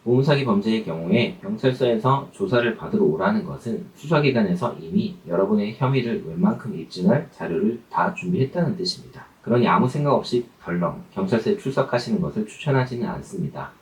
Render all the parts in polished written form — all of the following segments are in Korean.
보험사기 범죄의 경우에 경찰서에서 조사를 받으러 오라는 것은 수사기관에서 이미 여러분의 혐의를 웬만큼 입증할 자료를 다 준비했다는 뜻입니다. 그러니 아무 생각 없이 덜렁 경찰서에 출석하시는 것을 추천하지는 않습니다.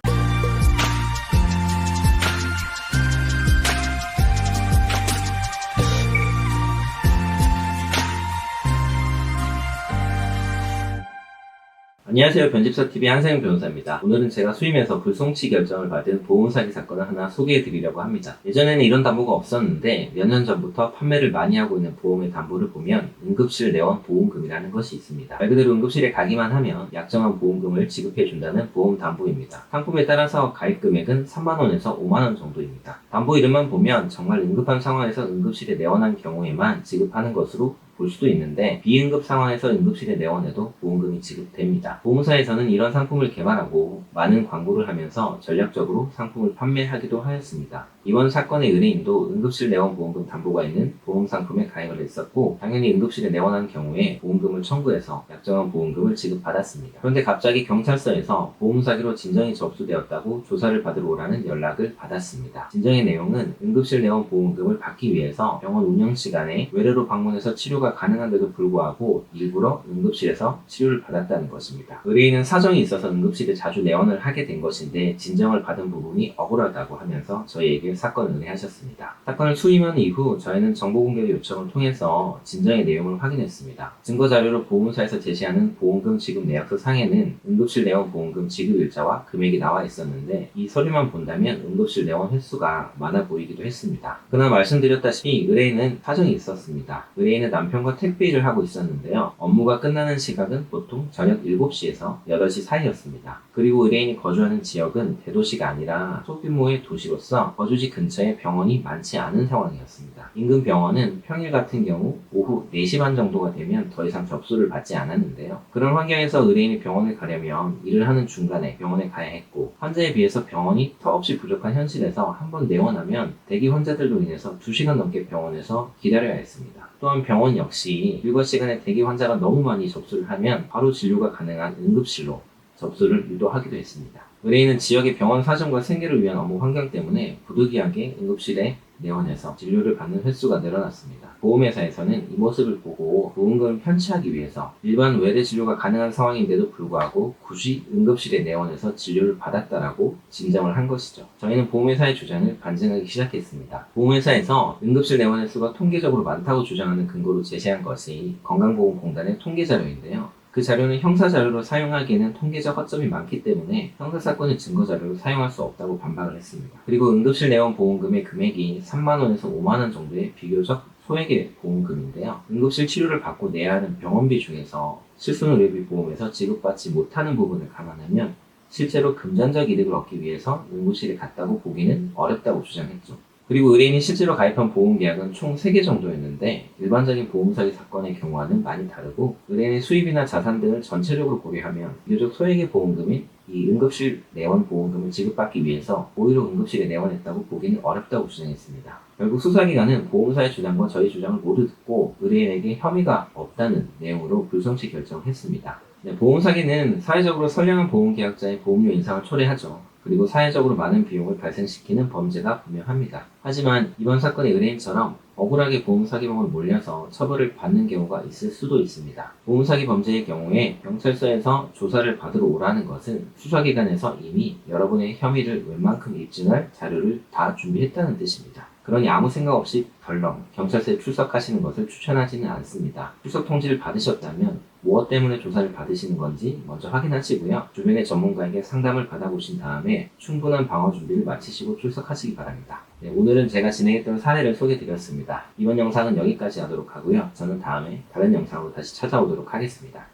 안녕하세요. 변집사TV 한상현 변호사입니다. 오늘은 제가 수임해서 불송치 결정을 받은 보험사기 사건을 하나 소개해 드리려고 합니다. 예전에는 이런 담보가 없었는데 몇 년 전부터 판매를 많이 하고 있는 보험의 담보를 보면 응급실 내원 보험금이라는 것이 있습니다. 말 그대로 응급실에 가기만 하면 약정한 보험금을 지급해 준다는 보험 담보입니다. 상품에 따라서 가입 금액은 3만원에서 5만원 정도입니다. 담보 이름만 보면 정말 응급한 상황에서 응급실에 내원한 경우에만 지급하는 것으로 볼 수도 있는데 비응급 상황에서 응급실에 내원해도 보험금이 지급됩니다. 보험사에서는 이런 상품을 개발하고 많은 광고를 하면서 전략적으로 상품을 판매하기도 하였습니다. 이번 사건의 의뢰인도 응급실 내원 보험금 담보가 있는 보험 상품에 가입을 했었고 당연히 응급실에 내원한 경우에 보험금을 청구해서 약정한 보험금을 지급받았습니다. 그런데 갑자기 경찰서에서 보험사기로 진정이 접수되었다고 조사를 받으러 오라는 연락을 받았습니다. 진정의 내용은 응급실 내원 보험금을 받기 위해서 병원 운영 시간에 외래로 방문해서 치료가 가능한데도 불구하고 일부러 응급실에서 치료를 받았다는 것입니다. 의뢰인은 사정이 있어서 응급실에 자주 내원을 하게 된 것인데 진정을 받은 부분이 억울하다고 하면서 저희에게 사건을 의뢰하셨습니다. 사건을 수임한 이후 저희는 정보공개 요청을 통해서 진정의 내용을 확인했습니다. 증거자료로 보험사에서 제시하는 보험금 지급 내역서 상에는 응급실 내원 보험금 지급 일자와 금액이 나와 있었는데 이 서류만 본다면 응급실 내원 횟수가 많아 보이기도 했습니다. 그러나 말씀드렸다시피 의뢰인은 사정이 있었습니다. 의뢰인은 남편과 택배 일을 하고 있었는데요. 업무가 끝나는 시각은 보통 저녁 7시에서 8시 사이였습니다. 그리고 의뢰인이 거주하는 지역은 대도시가 아니라 소규모의 도시로서 거주지 근처에 병원이 많지 않은 상황이었습니다. 인근 병원은 평일 같은 경우 오후 4시 반 정도가 되면 더 이상 접수를 받지 않았는데요. 그런 환경에서 의뢰인이 병원을 가려면 일을 하는 중간에 병원에 가야 했고 환자에 비해서 병원이 턱없이 부족한 현실에서 한번 내원하면 대기 환자들로 인해서 2시간 넘게 병원에서 기다려야 했습니다. 또한 병원 역시 일과 시간에 대기 환자가 너무 많이 접수를 하면 바로 진료가 가능한 응급실로 접수를 유도하기도 했습니다. 의뢰인은 지역의 병원 사정과 생계를 위한 업무 환경 때문에 부득이하게 응급실에 내원해서 진료를 받는 횟수가 늘어났습니다. 보험회사에서는 이 모습을 보고 보험금을 편취하기 위해서 일반 외래 진료가 가능한 상황인데도 불구하고 굳이 응급실에 내원해서 진료를 받았다라고 진정을 한 것이죠. 저희는 보험회사의 주장을 반증하기 시작했습니다. 보험회사에서 응급실 내원 횟수가 통계적으로 많다고 주장하는 근거로 제시한 것이 건강보험공단의 통계자료인데요. 그 자료는 형사자료로 사용하기에는 통계적 허점이 많기 때문에 형사사건의 증거자료로 사용할 수 없다고 반박을 했습니다. 그리고 응급실 내원 보험금의 금액이 3만원에서 5만원 정도의 비교적 소액의 보험금인데요. 응급실 치료를 받고 내야 하는 병원비 중에서 실손의료비 보험에서 지급받지 못하는 부분을 감안하면 실제로 금전적 이득을 얻기 위해서 응급실에 갔다고 보기는 어렵다고 주장했죠. 그리고 의뢰인이 실제로 가입한 보험계약은 총 3개 정도였는데 일반적인 보험사기 사건의 경우와는 많이 다르고 의뢰인의 수입이나 자산 등을 전체적으로 고려하면 비교적 소액의 보험금인 이 응급실 내원 보험금을 지급받기 위해서 오히려 응급실에 내원했다고 보기는 어렵다고 주장했습니다. 결국 수사기관은 보험사의 주장과 저희 주장을 모두 듣고 의뢰인에게 혐의가 없다는 내용으로 불송치 결정했습니다. 보험사기는 사회적으로 선량한 보험계약자의 보험료 인상을 초래하죠. 그리고 사회적으로 많은 비용을 발생시키는 범죄가 분명합니다. 하지만 이번 사건의 의뢰인처럼 억울하게 보험사기범을 몰려서 처벌을 받는 경우가 있을 수도 있습니다. 보험사기 범죄의 경우에 경찰서에서 조사를 받으러 오라는 것은 수사기관에서 이미 여러분의 혐의를 웬만큼 입증할 자료를 다 준비했다는 뜻입니다. 그러니 아무 생각 없이 덜렁 경찰서에 출석하시는 것을 추천하지는 않습니다. 출석 통지를 받으셨다면 무엇 때문에 조사를 받으시는 건지 먼저 확인하시고요. 주변의 전문가에게 상담을 받아보신 다음에 충분한 방어 준비를 마치시고 출석하시기 바랍니다. 오늘은 제가 진행했던 사례를 소개드렸습니다. 이번 영상은 여기까지 하도록 하고요. 저는 다음에 다른 영상으로 다시 찾아오도록 하겠습니다.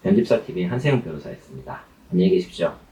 변집사TV의 한세영 변호사였습니다. 안녕히 계십시오.